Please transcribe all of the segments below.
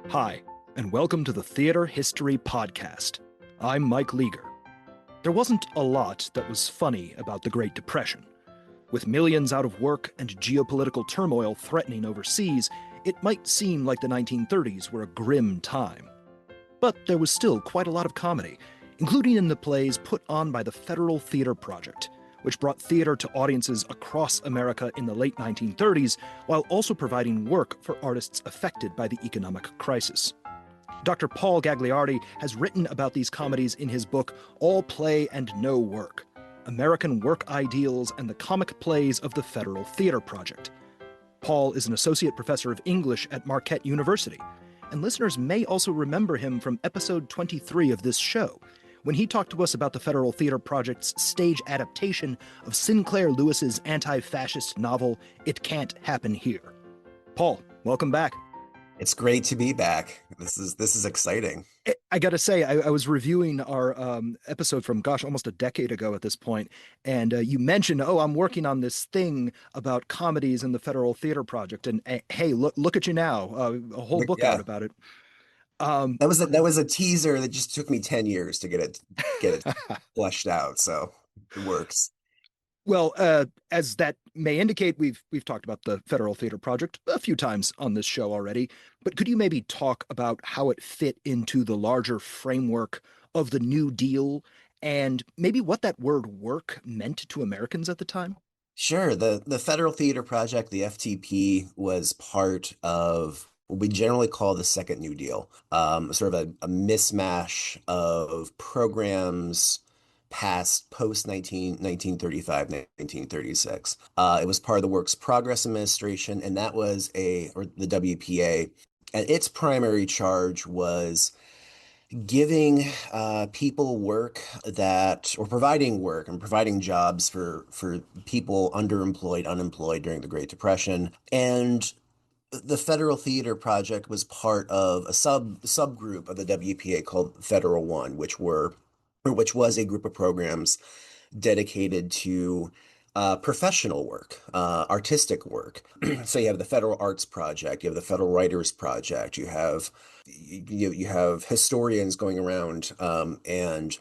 Hi, and welcome to the Theater History Podcast. I'm Mike Leager. There wasn't a lot that was funny about the Great Depression. With millions out of work and geopolitical turmoil threatening overseas, it might seem like the 1930s were a grim time. But there was still quite a lot of comedy, including in the plays put on by the Federal Theater Project, which brought theater to audiences across America in the late 1930s while also providing work for artists affected by the economic crisis. Dr. Paul Gagliardi has written about these comedies in his book All Play and No Work: American Work Ideals and the Comic Plays of the Federal Theater Project. Paul is an associate professor of English at Marquette University, and listeners may also remember him from episode 23 of this show, when he talked to us about the Federal Theater Project's stage adaptation of Sinclair Lewis's anti-fascist novel, It Can't Happen Here. Paul, welcome back. It's great to be back. This is exciting. I got to say, I was reviewing our episode from, almost a decade ago at this point, and you mentioned, I'm working on this thing about comedies in the Federal Theater Project, and hey, look at you now, a whole book out Yeah, about it. Um, that was a teaser that just took me 10 years to get it fleshed out. So it works. Well, as that may indicate, we've talked about the Federal Theater Project a few times on this show already, but could you maybe talk about how it fit into the larger framework of the New Deal and maybe what that word work meant to Americans at the time? Sure. The Federal Theater Project, the FTP, was part of what we generally call the Second New Deal, sort of a mismatch of programs passed post 1935, 1936. It was part of the Works Progress Administration, and that was or the WPA, and its primary charge was giving people work or providing work and providing jobs for people underemployed, unemployed during the Great Depression. And the Federal Theater Project was part of a subgroup of the WPA called Federal One, which was a group of programs dedicated to professional work, artistic work. So you have the Federal Arts Project, you have the Federal Writers Project, you have historians going around and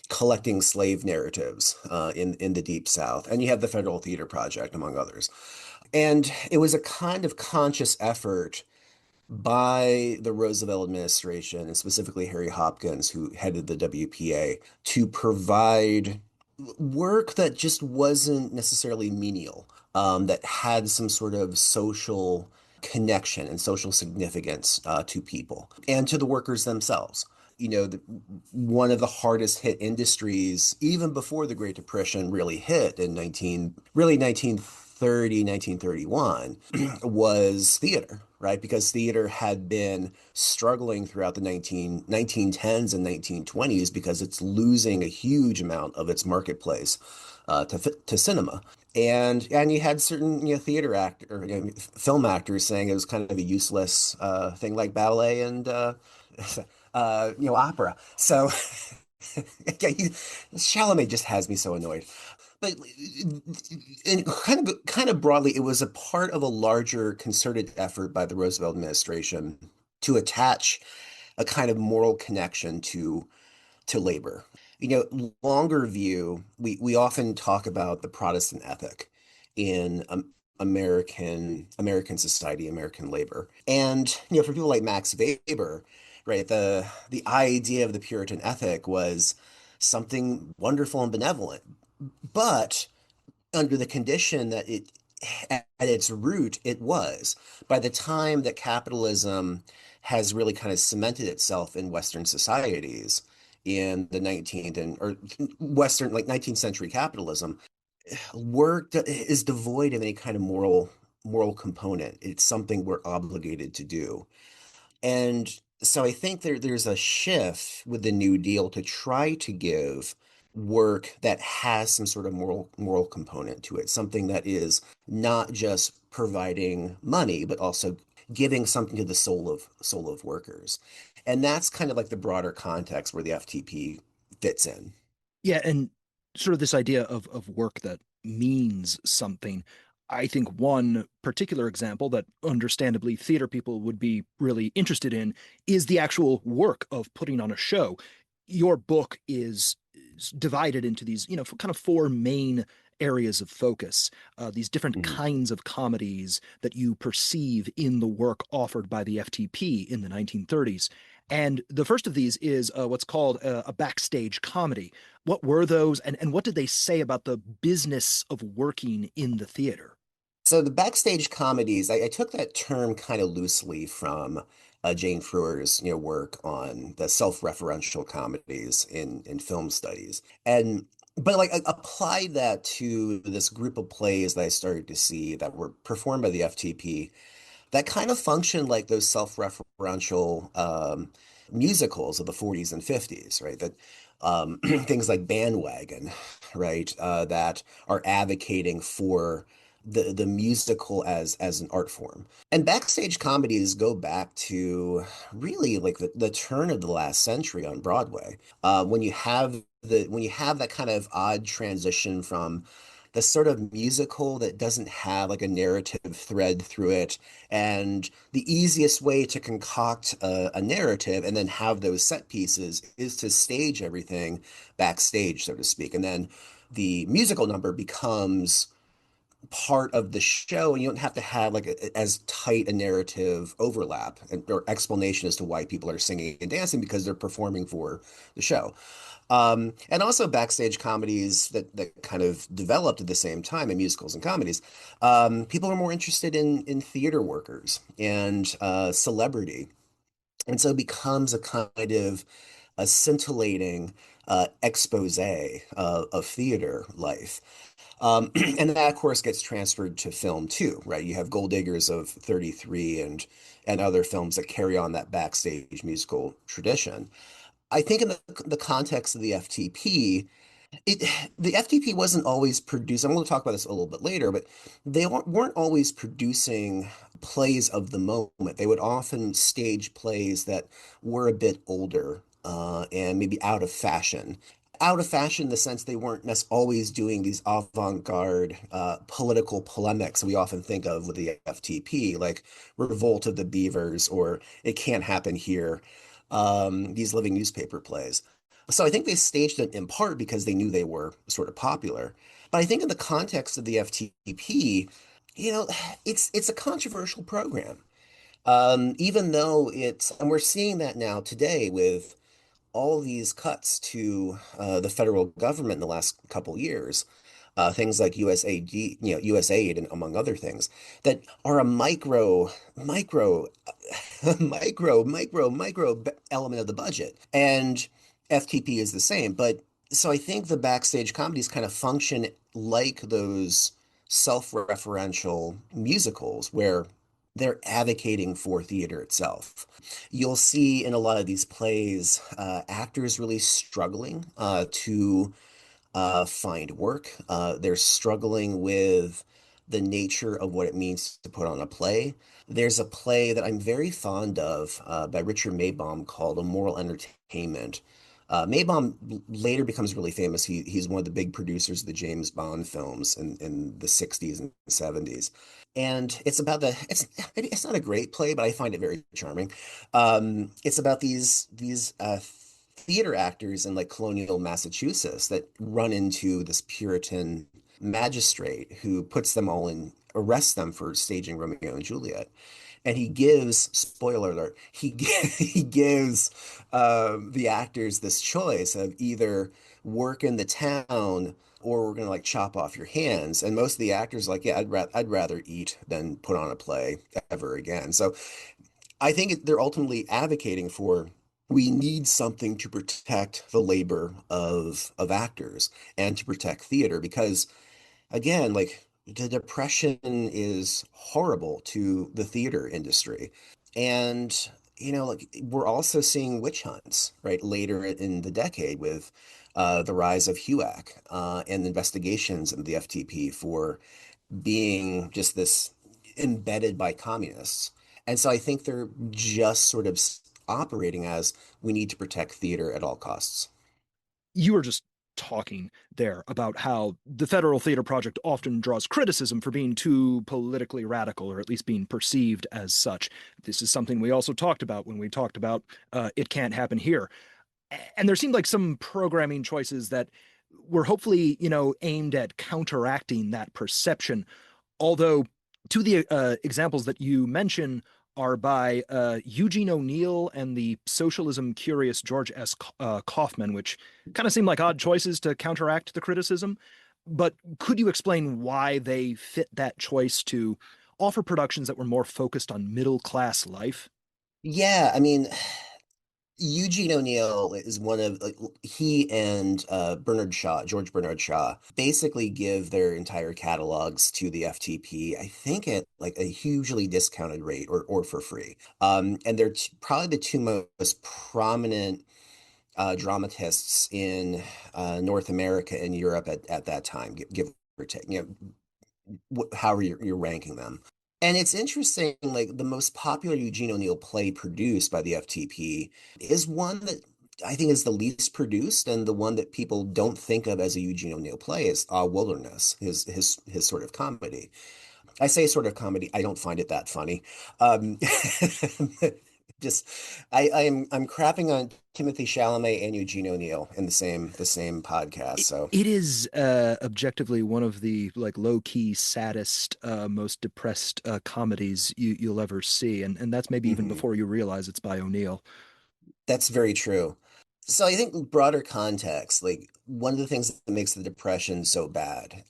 collecting slave narratives in the Deep South, and you have the Federal Theater Project, among others. And it was a kind of conscious effort by the Roosevelt administration, and specifically Harry Hopkins, who headed the WPA, to provide work that just wasn't necessarily menial, that had some sort of social connection and social significance to people and to the workers themselves. One of the hardest hit industries, even before the Great Depression really hit in 1930, 1931, was theater, right? Because theater had been struggling throughout the 1910s and 1920s because it's losing a huge amount of its marketplace to cinema. And you had certain theater actor or film actors saying it was kind of a useless thing like ballet and opera. So yeah, Chalamet just has me so annoyed. But kind of broadly, it was a part of a larger concerted effort by the Roosevelt administration to attach a kind of moral connection to labor. Longer view, we often talk about the Protestant ethic in American society, American labor. And for people like Max Weber, right, the idea of the Puritan ethic was something wonderful and benevolent, but under the condition that at its root, it was. By the time that capitalism has really kind of cemented itself in Western societies in the 19th or Western, like 19th century capitalism, work is devoid of any kind of moral component. It's something we're obligated to do. And so I think there's a shift with the New Deal to try to give work that has some sort of moral component to it, something that is not just providing money, but also giving something to the soul of workers. And that's kind of like the broader context where the FTP fits in. Yeah, and sort of this idea of work that means something. I think one particular example that understandably theater people would be really interested in is the actual work of putting on a show. Your book is divided into these, kind of four main areas of focus, these different Mhm. kinds of comedies that you perceive in the work offered by the FTP in the 1930s. And the first of these is what's called a backstage comedy. What were those, and what did they say about the business of working in the theater? So the backstage comedies, I took that term kind of loosely from Jane Frewer's, work on the self-referential comedies in film studies, and but like I applied that to this group of plays that I started to see that were performed by the FTP that kind of functioned like those self-referential musicals of the 40s and 50s, right? That things like Bandwagon, right? That are advocating for the musical as an art form. And backstage comedies go back to really like the turn of the last century on Broadway. When you have that kind of odd transition from the sort of musical that doesn't have like a narrative thread through it. And the easiest way to concoct a narrative and then have those set pieces is to stage everything backstage, so to speak. And then the musical number becomes part of the show, and you don't have to have like as tight a narrative overlap or explanation as to why people are singing and dancing because they're performing for the show. And also backstage comedies that kind of developed at the same time in musicals and comedies. People are more interested in theater workers and celebrity. And so it becomes a kind of a scintillating expose of theater life. And that, of course, gets transferred to film too, right? You have Gold Diggers of 33 and other films that carry on that backstage musical tradition. I think in the context of the FTP, it the FTP wasn't always producing. I'm going to talk about this a little bit later, but they weren't always producing plays of the moment. They would often stage plays that were a bit older and maybe out of fashion. Out of fashion in the sense they weren't always doing these avant-garde political polemics we often think of with the FTP, like Revolt of the Beavers or It Can't Happen Here, these living newspaper plays. So I think they staged it in part because they knew they were sort of popular. But I think in the context of the FTP, you know, it's a controversial program. Even though and we're seeing that now today with all these cuts to the federal government in the last couple years, things like USAID, USAID, and among other things, that are a micro element of the budget. And FTP is the same. But so I think the backstage comedies kind of function like those self-referential musicals where they're advocating for theater itself. You'll see in a lot of these plays, actors really struggling to find work. They're struggling with the nature of what it means to put on a play. There's a play that I'm very fond of by Richard Maybaum called A Moral Entertainment. Maybaum later becomes really famous. He's one of the big producers of the James Bond films in the 60s and 70s. And it's not a great play, but I find it very charming. It's about these theater actors in like colonial Massachusetts that run into this Puritan magistrate who puts them all arrests them for staging Romeo and Juliet. And he gives, spoiler alert, he gives the actors this choice of either work in the town or we're gonna like chop off your hands. And most of the actors are like, yeah, I'd rather eat than put on a play ever again. So I think they're ultimately advocating for we need something to protect the labor of actors and to protect theater because again, like the depression is horrible to the theater industry. And like we're also seeing witch hunts, right, later in the decade with the rise of HUAC and investigations in the FTP for being just this embedded by communists. And so I think they're just sort of operating as we need to protect theater at all costs. You were just talking there about how the Federal Theater Project often draws criticism for being too politically radical, or at least being perceived as such. This is something we also talked about when we talked about It Can't Happen Here. And there seemed like some programming choices that were hopefully, aimed at counteracting that perception. Although, two of the examples that you mention are by Eugene O'Neill and the socialism curious George S. Kaufman, which kind of seem like odd choices to counteract the criticism. But could you explain why they fit that choice to offer productions that were more focused on middle class life? Yeah, I mean, Eugene O'Neill is one of like he and Bernard Shaw, George Bernard Shaw, basically give their entire catalogs to the FTP, I think at like a hugely discounted rate or for free. And they're probably the two most prominent dramatists in North America and Europe at that time, give or take, however you're ranking them. And it's interesting, like the most popular Eugene O'Neill play produced by the FTP is one that I think is the least produced and the one that people don't think of as a Eugene O'Neill play is Wilderness, his sort of comedy. I say sort of comedy, I don't find it that funny. Um, just I'm crapping on Timothy Chalamet and Eugene O'Neill in the same podcast. So It is objectively one of the like low key saddest, most depressed comedies you'll ever see, and that's maybe even mhm. before you realize it's by O'Neill. That's very true. So I think broader context, like one of the things that makes the depression so bad,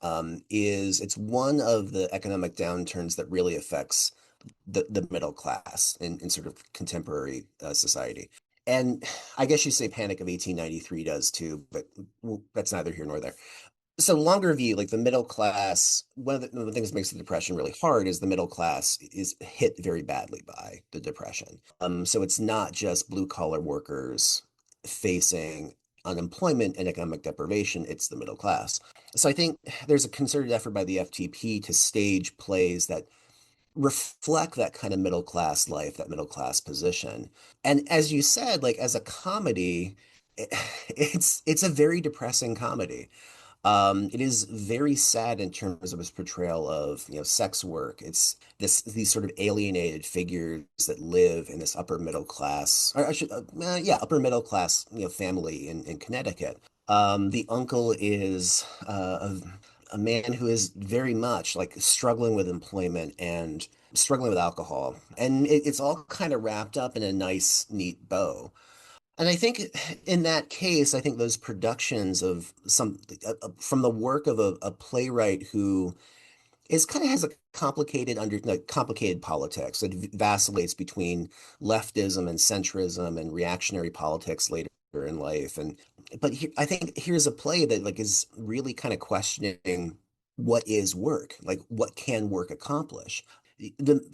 is it's one of the economic downturns that really affects the middle class in sort of contemporary society. And I guess you say Panic of 1893 does too, but well, that's neither here nor there. So longer view, like the middle class, one of the things that makes the depression really hard is the middle class is hit very badly by the depression. So it's not just blue collar workers facing unemployment and economic deprivation, it's the middle class. So I think there's a concerted effort by the FTP to stage plays that reflect that kind of middle class life, that middle class position. And as you said, like as a comedy, it's a very depressing comedy. It is very sad in terms of its portrayal of, sex work. It's these sort of alienated figures that live in this upper middle class, or I should, yeah, upper middle class, family in Connecticut. The uncle is a man who is very much like struggling with employment and struggling with alcohol, and it's all kind of wrapped up in a nice, neat bow. And I think in that case, I think those productions of from the work of a playwright who is kind of has a complicated like complicated politics that vacillates between leftism and centrism and reactionary politics later in life. And but I think here's a play that like is really kind of questioning what is work, like what can work accomplish.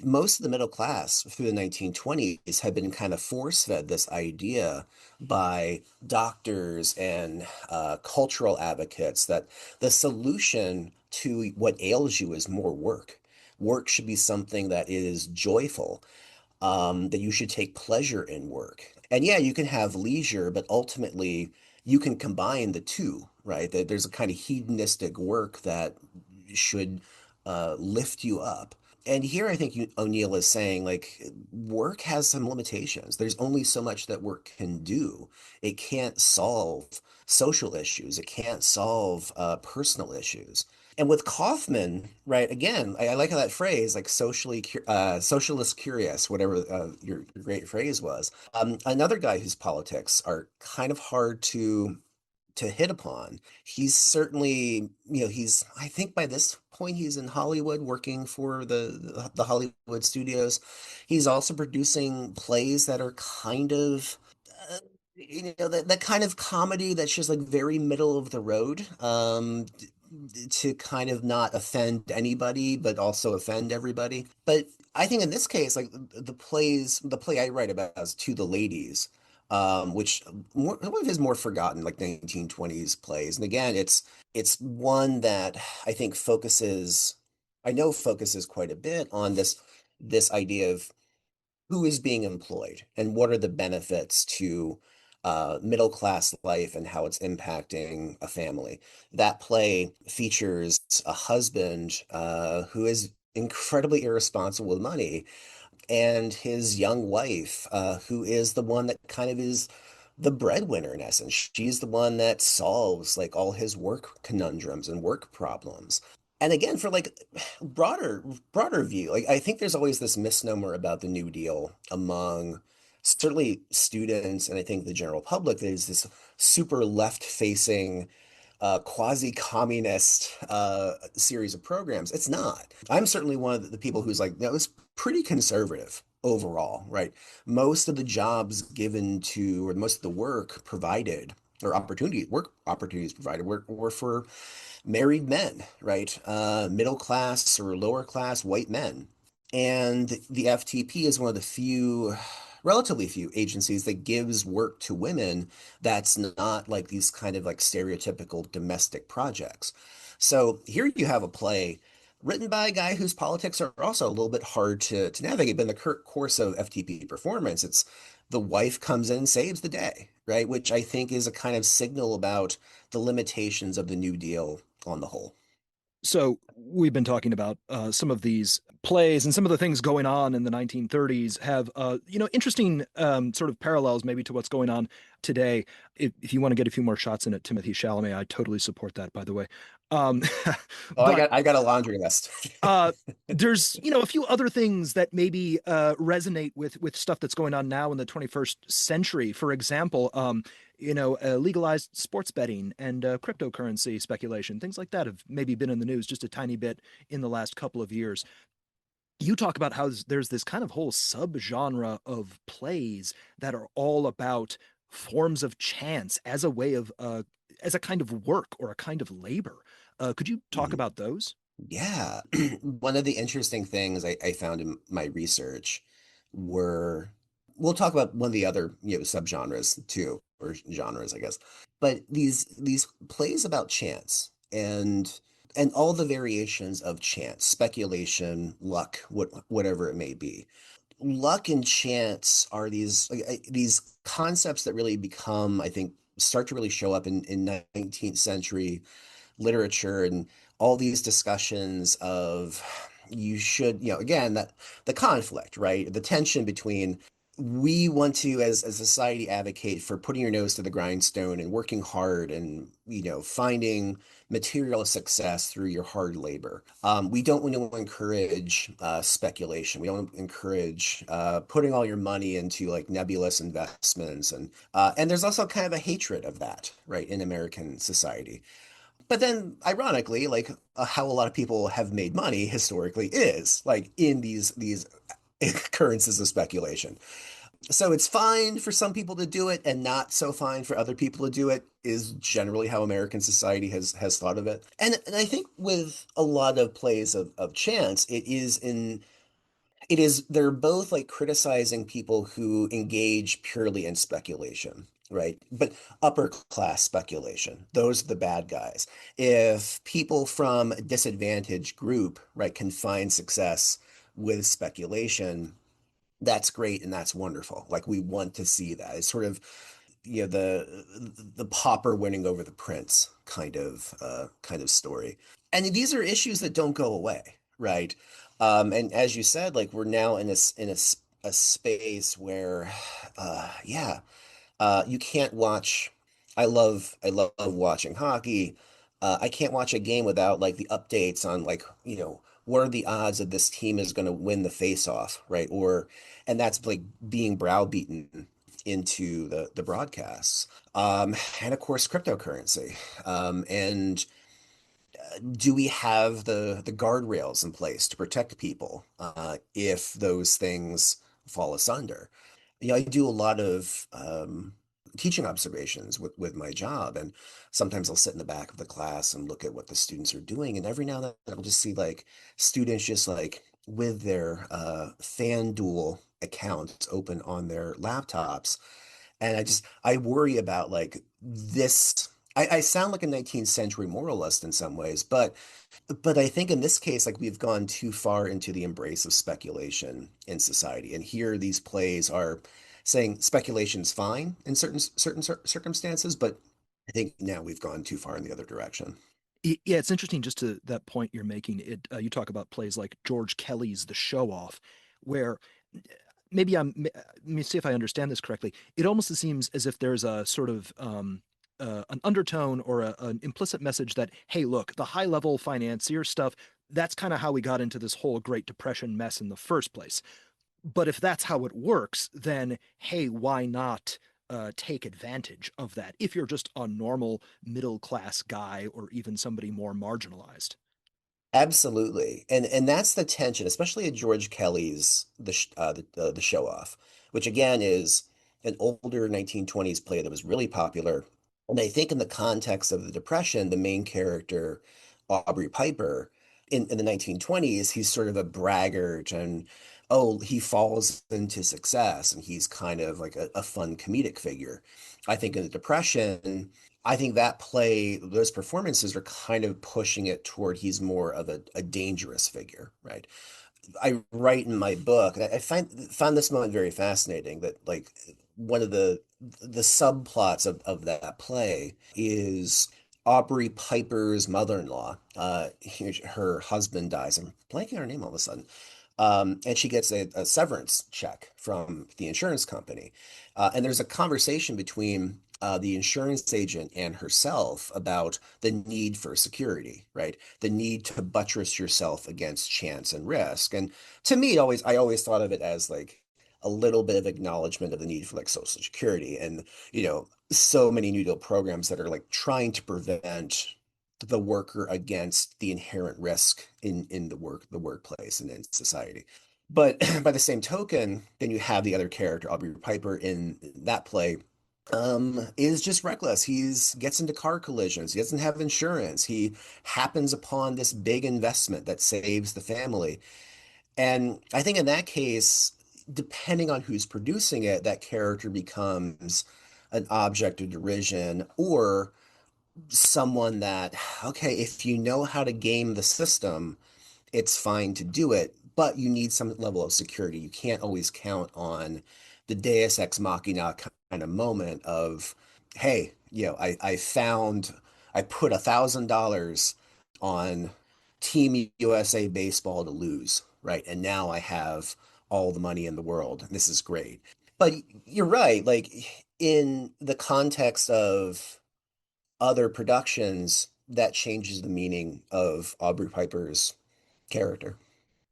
Most of the middle class through the 1920s had been kind of force-fed this idea by doctors and cultural advocates that the solution to what ails you is more work. Work should be something that is joyful, that you should take pleasure in work. And yeah, you can have leisure, but ultimately you can combine the two, right? That there's a kind of hedonistic work that should lift you up. And here I think O'Neill is saying like work has some limitations. There's only so much that work can do. It can't solve social issues. It can't solve personal issues. And with Kaufman, right, again, I like how that phrase, like socialist curious, whatever your great phrase was. Another guy whose politics are kind of hard to hit upon. He's certainly, I think by this point he's in Hollywood working for the Hollywood studios. He's also producing plays that are kind of that kind of comedy that's just like very middle of the road, to kind of not offend anybody, but also offend everybody. But I think in this case, like the play I write about is To the Ladies, which one of his more forgotten like 1920s plays. And again, it's one that I think focuses quite a bit on this idea of who is being employed and what are the benefits to middle class life and how it's impacting a family. That play features a husband who is incredibly irresponsible with money, and his young wife, who is the one that kind of is the breadwinner in essence. She's the one that solves like all his work conundrums and work problems. And again, for like broader broader view, like I think there's always this misnomer about the New Deal among certainly students and I think the general public that is this super left-facing quasi-communist series of programs. It's not. I'm certainly one of the people who's like, no, it's pretty conservative overall, right? Most of the jobs given to, or most of the work provided, or work opportunities provided were for married men, right? Middle class or lower class white men. And the FTP is one of the few, relatively few agencies that gives work to women that's not like these kind of like stereotypical domestic projects. So here you have a play written by a guy whose politics are also a little bit hard to navigate. But in the course of FTP performance, it's the wife comes in and saves the day, right? Which I think is a kind of signal about the limitations of the New Deal on the whole. So we've been talking about some of these plays and some of the things going on in the 1930s have interesting sort of parallels maybe to what's going on today. If you want to get a few more shots in at Timothy Chalamet, I totally support that, by the way. Um, Oh, but I got a laundry list. uh, there's a few other things that maybe resonate with stuff that's going on now in the 21st century. For example, legalized sports betting and cryptocurrency speculation, things like that have maybe been in the news just a tiny bit in the last couple of years. You talk about how there's this kind of whole subgenre of plays that are all about forms of chance as a way of as a kind of work or a kind of labor. Could you talk Mhm. about those? Yeah. One of the interesting things I found in my research were, we'll talk about one of the other, subgenres too, or genres, I guess. But these plays about chance and all the variations of chance, speculation, luck, whatever it may be. Luck and chance are these concepts that really become, I think, start to really show up in 19th century literature and all these discussions of you should, again, that the conflict, right? The tension between we want to, as a society, advocate for putting your nose to the grindstone and working hard and, finding material success through your hard labor. We don't want to encourage speculation. We don't encourage putting all your money into like nebulous investments. And there's also kind of a hatred of that, right, in American society. But then, ironically, like how a lot of people have made money historically is like in these occurrences of speculation. So it's fine for some people to do it and not so fine for other people to do it is generally how American society has thought of it. And I think with a lot of plays of chance, they're both like criticizing people who engage purely in speculation, right? But upper class speculation, those are the bad guys. If people from a disadvantaged group, right, can find success with speculation, that's great and that's wonderful. Like we want to see that. It's sort of the pauper winning over the prince kind of story. And these are issues that don't go away, right? And as you said, like we're now in a space where yeah, you can't watch. I love watching hockey. I can't watch a game without like the updates on like, what are the odds that this team is going to win the face-off, right? And that's like being browbeaten into the broadcasts. And of course, cryptocurrency. And do we have the guardrails in place to protect people if those things fall asunder? I do a lot of teaching observations with my job, and sometimes I'll sit in the back of the class and look at what the students are doing, and every now and then I'll just see like students just like with their FanDuel accounts open on their laptops, and I worry about like this. I sound like a 19th century moralist in some ways, but I think in this case, like we've gone too far into the embrace of speculation in society. And here these plays are saying speculation's fine in certain circumstances, but I think now we've gone too far in the other direction. Yeah, it's interesting just to that point you're making. You talk about plays like George Kelly's The Show Off, where maybe let me see if I understand this correctly. It almost seems as if there's a sort of an undertone or an implicit message that, hey, look, the high level financier stuff, that's kind of how we got into this whole Great Depression mess in the first place. But if that's how it works, then hey, why not take advantage of that if you're just a normal middle class guy or even somebody more marginalized? Absolutely. And that's the tension, especially at George Kelly's the Show Off, which again is an older 1920s play that was really popular. And I think in the context of the Depression, the main character, Aubrey Piper, in the 1920s, he's sort of a braggart and oh, he falls into success and he's kind of like a fun comedic figure. I think in the Depression, I think that play, those performances are kind of pushing it toward he's more of a dangerous figure, right? I write in my book, and I found this moment very fascinating that like one of the subplots of that play is Aubrey Piper's mother-in-law. Her husband dies. I'm blanking on her name all of a sudden. And she gets a severance check from the insurance company. And there's a conversation between the insurance agent and herself about the need for security, right? The need to buttress yourself against chance and risk. And to me, I always thought of it as like a little bit of acknowledgement of the need for like Social Security and, so many New Deal programs that are like trying to prevent the worker against the inherent risk in the workplace and in society. But by the same token, then you have the other character, Aubrey Piper, in that play, is just reckless. He's gets into car collisions. He doesn't have insurance. He happens upon this big investment that saves the family. And I think in that case, depending on who's producing it, that character becomes an object of derision or someone that, okay, if you know how to game the system, it's fine to do it, but you need some level of security. You can't always count on the Deus ex machina kind of moment of, hey, I put $1,000 on Team USA baseball to lose, right? And now I have all the money in the world. This is great. But you're right, like in the context of other productions, that changes the meaning of Aubrey Piper's character.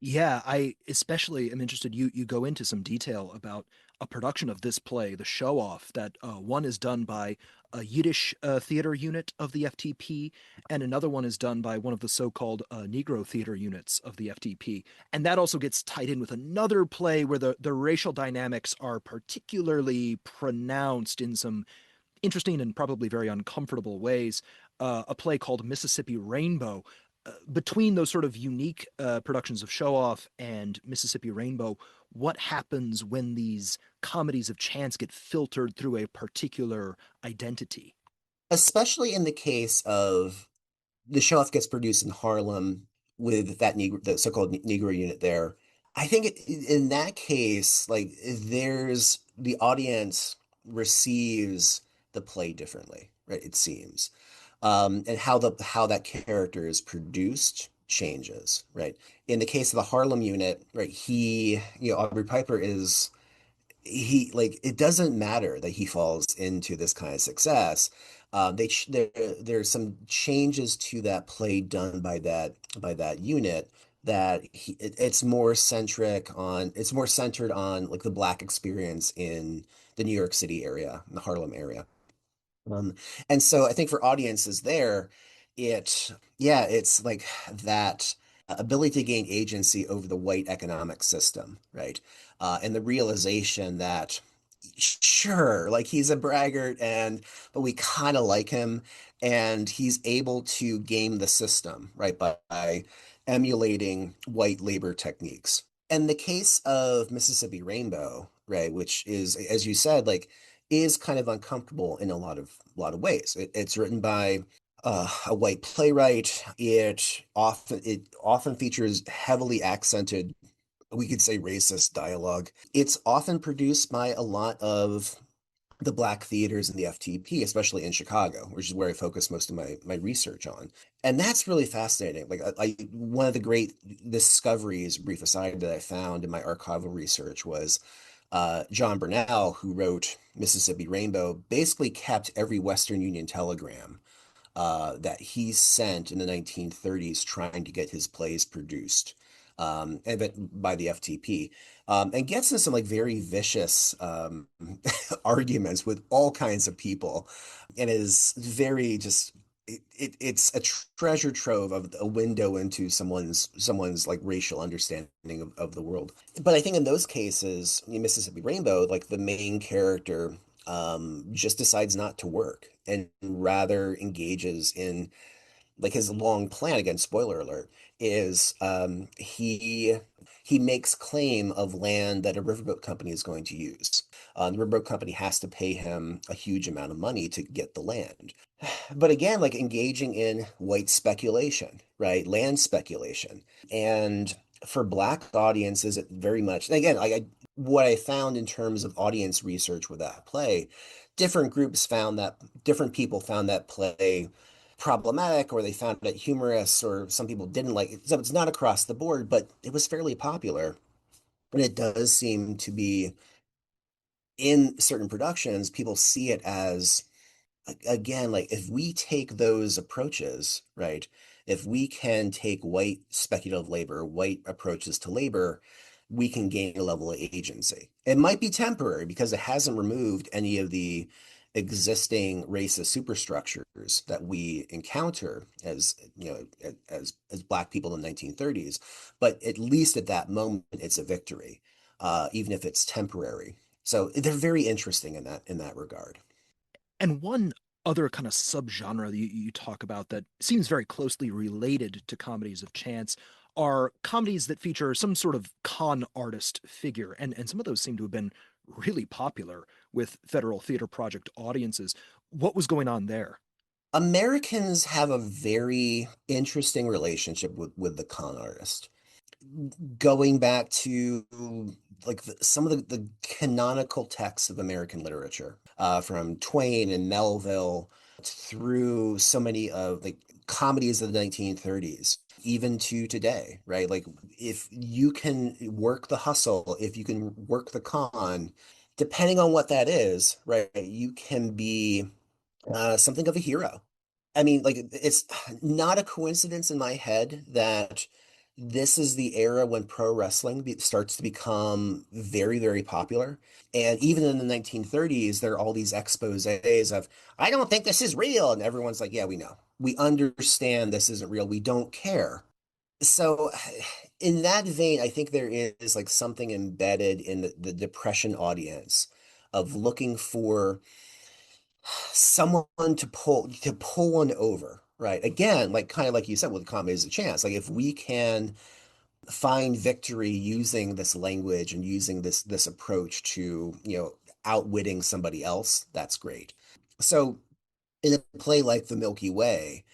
Yeah, I especially am interested. You go into some detail about a production of this play, The Show Off, that one is done by a Yiddish theater unit of the FTP, and another one is done by one of the so-called Negro theater units of the FTP. And that also gets tied in with another play where the racial dynamics are particularly pronounced in some interesting and probably very uncomfortable ways. A play called Mississippi Rainbow. Between those sort of unique productions of Show Off and Mississippi Rainbow, what happens when these comedies of chance get filtered through a particular identity? Especially in the case of the show off gets produced in Harlem with that Negro, the so-called Negro unit there. I think in that case, like there's the audience receives the play differently, right? It seems. And how that character is produced changes, right? In the case of the Harlem unit, right, Aubrey Piper is he like it doesn't matter that he falls into this kind of success. There's some changes to that play done by that unit that it's more centered on like the Black experience in the New York City area, the Harlem area. Um, and so I think for audiences there, it's like that ability to gain agency over the white economic system, right? And the realization that sure, like he's a braggart but we kind of like him and he's able to game the system, right? By emulating white labor techniques. In the case of Mississippi Rainbow, right, which is, as you said, like is kind of uncomfortable in a lot of ways. It's written by a white playwright. It often features heavily accented we could say racist dialogue. It's often produced by a lot of the black theaters in the FTP, especially in Chicago, which is where I focus most of my research on. And that's really fascinating. Like one of the great discoveries, brief aside, that I found in my archival research was John Burnell, who wrote Mississippi Rainbow, basically kept every Western Union telegram that he sent in the 1930s trying to get his plays produced, by the FTP, and gets in some like very vicious arguments with all kinds of people, and is very just it's a treasure trove of a window into someone's like racial understanding of the world. But I think in those cases, in Mississippi Rainbow, like the main character just decides not to work and rather engages in like his long plan. Again, spoiler alert, is he makes claim of land that a riverboat company is going to use. The riverboat company has to pay him a huge amount of money to get the land. But again, like engaging in white speculation, right? Land speculation. And for Black audiences, it very much, and again, what I found in terms of audience research with that play, different people found that play problematic, or they found it humorous, or some people didn't like it. So it's not across the board, but it was fairly popular. And it does seem to be in certain productions, people see it as again, like if we take those approaches, right? If we can take white speculative labor, white approaches to labor, we can gain a level of agency. It might be temporary because it hasn't removed any of the existing racist superstructures that we encounter as, as Black people in the 1930s. But at least at that moment, it's a victory, even if it's temporary. So they're very interesting in that regard. And one other kind of subgenre that you talk about that seems very closely related to comedies of chance are comedies that feature some sort of con artist figure. And some of those seem to have been really popular with Federal Theater Project audiences. What was going on there? Americans have a very interesting relationship with the con artist. Going back to like some of the canonical texts of American literature, from Twain and Melville through so many of like comedies of the 1930s, even to today, right? Like if you can work the hustle, if you can work the con, depending on what that is, right, you can be something of a hero. I mean, like it's not a coincidence in my head that this is the era when pro wrestling starts to become very, very popular. And even in the 1930s, there are all these exposés of, I don't think this is real. And everyone's like, yeah, we know. We understand this isn't real. We don't care. So, in that vein, I think there is like something embedded in the Depression audience of looking for someone to pull one over, right? Again, like kind of like you said, with comedy is a chance. Like if we can find victory using this language and using this approach to, outwitting somebody else, that's great. So in a play like The Milky Way,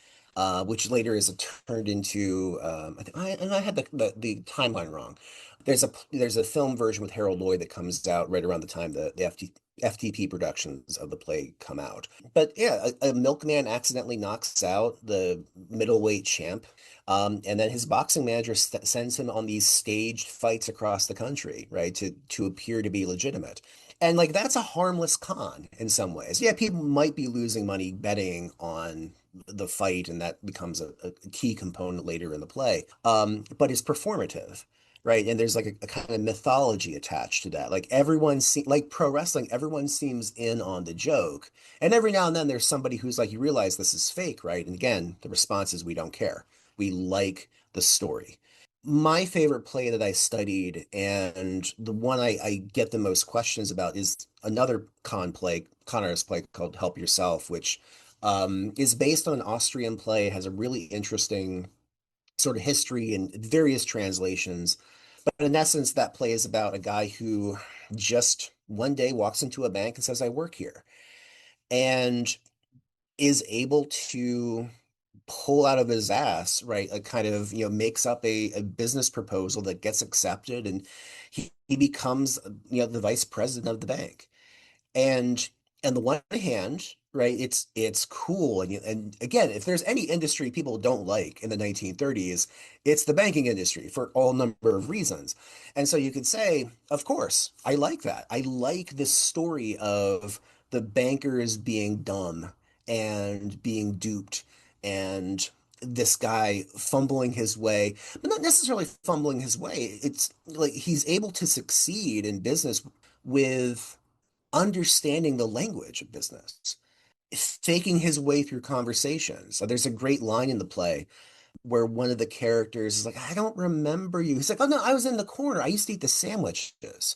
which later is turned into, I think and I had the timeline wrong. There's a film version with Harold Lloyd that comes out right around the time the FTP productions of the play come out. But yeah, a milkman accidentally knocks out the middleweight champ, and then his boxing manager sends him on these staged fights across the country, right, to appear to be legitimate. And like that's a harmless con in some ways. Yeah, people might be losing money betting on the fight, and that becomes a key component later in the play. But it's performative, right? And there's like a kind of mythology attached to that. Like like pro wrestling, everyone seems in on the joke. And every now and then there's somebody who's like, you realize this is fake, right? And again, the response is we don't care. We like the story. My favorite play that I studied, and the one I get the most questions about, is another con artist play called Help Yourself, which is based on an Austrian play, has a really interesting sort of history and various translations. But in essence, that play is about a guy who just one day walks into a bank and says, I work here, and is able to pull out of his ass, right? A kind of, makes up a business proposal that gets accepted, and he becomes, the vice president of the bank. And on the one hand, right, it's cool. And again, if there's any industry people don't like in the 1930s, it's the banking industry for all number of reasons. And so you could say, of course, I like that. I like this story of the bankers being dumb and being duped, and this guy fumbling his way, but not necessarily fumbling his way. It's like he's able to succeed in business with understanding the language of business, faking his way through conversations. So there's a great line in the play where one of the characters is like, I don't remember you. He's like, oh no, I was in the corner. I used to eat the sandwiches.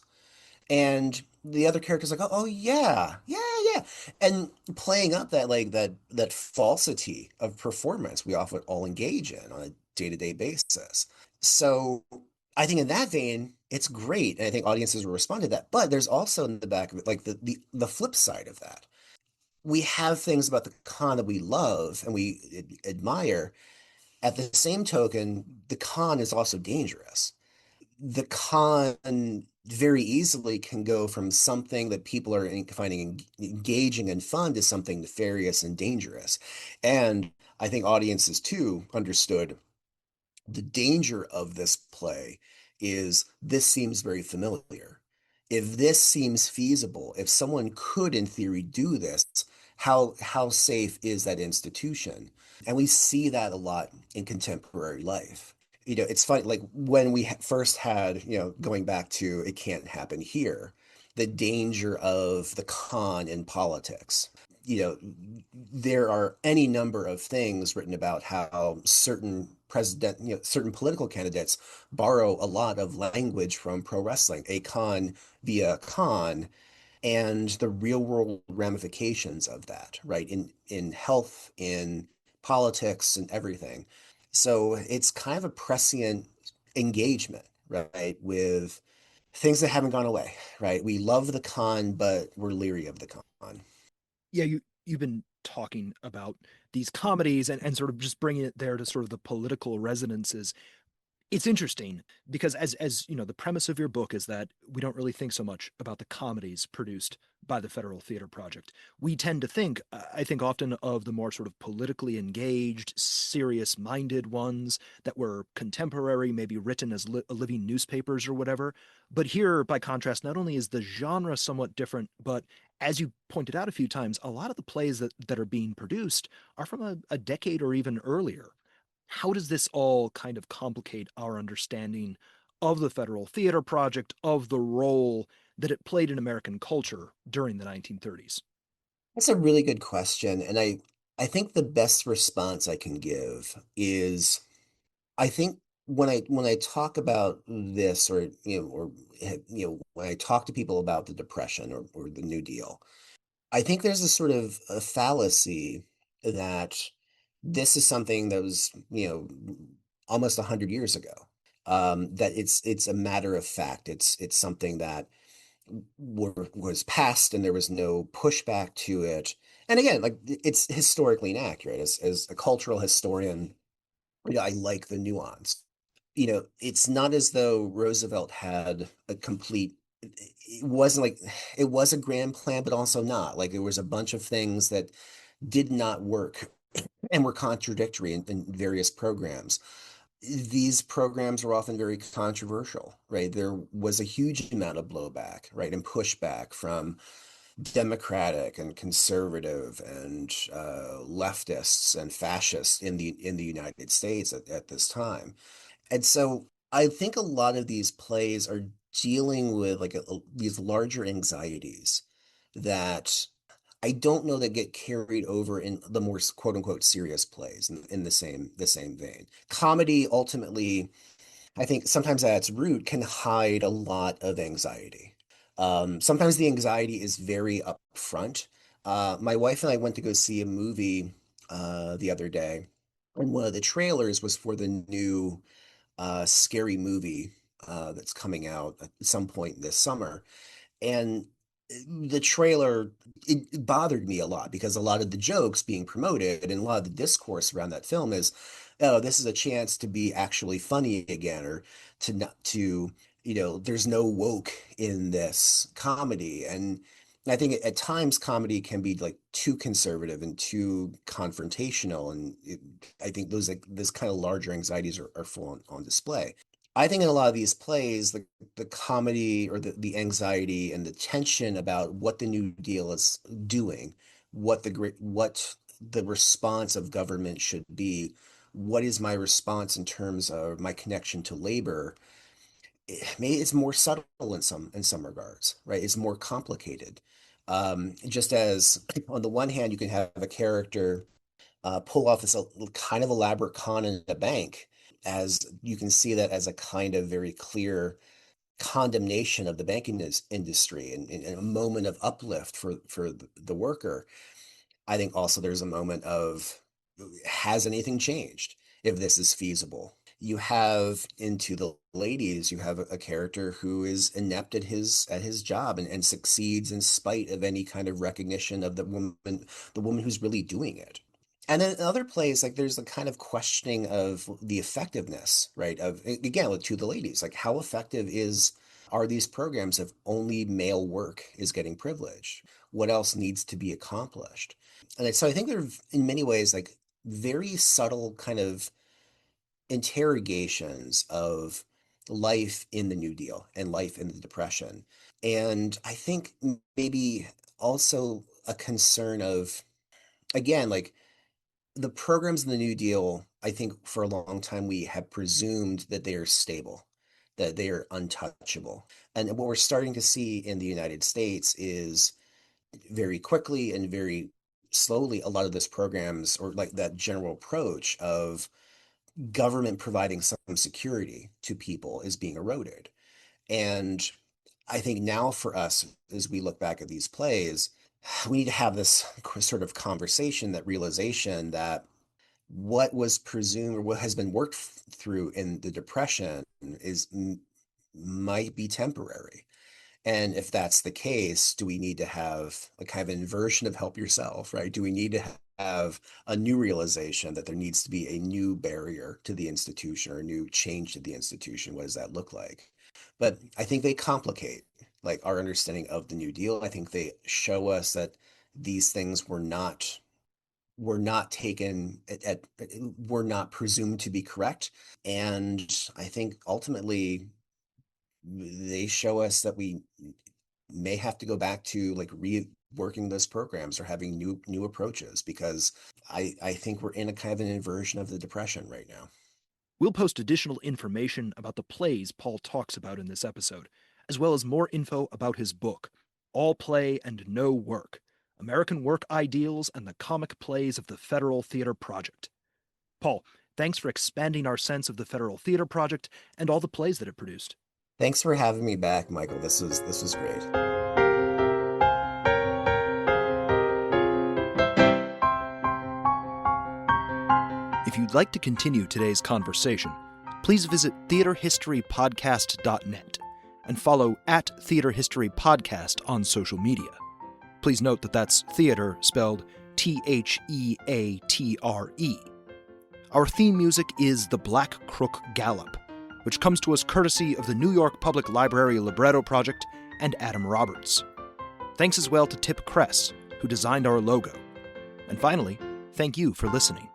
And the other character's like, oh yeah, yeah, yeah. And playing up that like that falsity of performance we often all engage in on a day-to-day basis. So I think in that vein, it's great. And I think audiences will respond to that. But there's also in the back of it, like the flip side of that. We have things about the con that we love and we admire. At the same token, the con is also dangerous. The con very easily can go from something that people are finding engaging and fun to something nefarious and dangerous. And I think audiences too understood the danger of this play is this seems very familiar. If this seems feasible, if someone could in theory do this, how safe is that institution? And we see that a lot in contemporary life. It's funny, like when we first had, going back to it can't happen here, the danger of the con in politics. There are any number of things written about how certain political candidates borrow a lot of language from pro wrestling, a con via con, and the real world ramifications of that, right? In health, in politics, and everything. So it's kind of a prescient engagement, right, with things that haven't gone away, right? We love the con, but we're leery of the con. Yeah, you've been talking about these comedies and sort of just bringing it there to sort of the political resonances. It's interesting because as you know, the premise of your book is that we don't really think so much about the comedies produced by the Federal Theater Project. We tend to think, I think often of the more sort of politically engaged, serious-minded ones that were contemporary, maybe written as living newspapers or whatever. But here, by contrast, not only is the genre somewhat different, but as you pointed out a few times, a lot of the plays that are being produced are from a decade or even earlier. How does this all kind of complicate our understanding of the Federal Theater Project, of the role that it played in American culture during the 1930s? That's a really good question, and I think the best response I can give is I think when I talk about this, or when I talk to people about the Depression or the New Deal, I think there's a sort of a fallacy that this is something that was, almost 100 years ago. That it's a matter of fact. It's something that was passed and there was no pushback to it. And again, like it's historically inaccurate. As a cultural historian, I like the nuance. It's not as though Roosevelt had a complete, it wasn't like it was a grand plan, but also not. Like there was a bunch of things that did not work and were contradictory in various programs. These programs were often very controversial, right? There was a huge amount of blowback, right, and pushback from Democratic and conservative and leftists and fascists in the United States at this time. And so I think a lot of these plays are dealing with like these larger anxieties that I don't know that get carried over in the more quote unquote serious plays in the same vein. Comedy ultimately, I think sometimes at its root can hide a lot of anxiety. Sometimes the anxiety is very upfront. My wife and I went to go see a movie the other day, and one of the trailers was for the new scary movie that's coming out at some point this summer. And the trailer, it bothered me a lot because a lot of the jokes being promoted and a lot of the discourse around that film is, oh, this is a chance to be actually funny again, or to not to, there's no woke in this comedy. And I think at times comedy can be like too conservative and too confrontational. And I think those like this kind of larger anxieties are full on display. I think in a lot of these plays, the comedy or the anxiety and the tension about what the New Deal is doing, what the response of government should be, what is my response in terms of my connection to labor, maybe it's more subtle in some regards, right? It's more complicated. Just as on the one hand, you can have a character pull off this kind of elaborate con in a bank, as you can see that as a kind of very clear condemnation of the banking industry and a moment of uplift for the worker. I think also there's a moment of, has anything changed if this is feasible? You have into the ladies, you have a character who is inept at his job and succeeds in spite of any kind of recognition of the woman who's really doing it. And then in other plays, like there's a kind of questioning of the effectiveness, right? Of again, with To the Ladies, like how effective are these programs if only male work is getting privileged? What else needs to be accomplished? And so I think there are in many ways like very subtle kind of interrogations of life in the New Deal and life in the Depression. And I think maybe also a concern of, again, like the programs in the New Deal, I think for a long time we have presumed that they are stable, that they are untouchable. And what we're starting to see in the United States is very quickly and very slowly, a lot of those programs, or like that general approach of government providing some security to people, is being eroded. And I think now for us, as we look back at these plays, we need to have this sort of conversation, that realization that what was presumed or what has been worked through in the Depression might be temporary. And if that's the case, do we need to have a kind of inversion of help yourself, right? Do we need to have a new realization that there needs to be a new barrier to the institution or a new change to the institution? What does that look like? But I think they complicate like our understanding of the New Deal. I think they show us that these things were not taken were not presumed to be correct. And I think ultimately they show us that we may have to go back to like reworking those programs or having new approaches, because I think we're in a kind of an inversion of the Depression right now. We'll post additional information about the plays Paul talks about in this episode, as well as more info about his book, All Play and No Work: American Work Ideals and the Comic Plays of the Federal Theater Project. Paul, thanks for expanding our sense of the Federal Theater Project and all the plays that it produced. Thanks for having me back, Michael. This was great. If you'd like to continue today's conversation, please visit theaterhistorypodcast.net and follow @theaterhistorypodcast on social media. Please note that that's theater spelled Theatre. Our theme music is The Black Crook Gallop, which comes to us courtesy of the New York Public Library Libretto Project and Adam Roberts. Thanks as well to Tip Kress, who designed our logo. And finally, thank you for listening.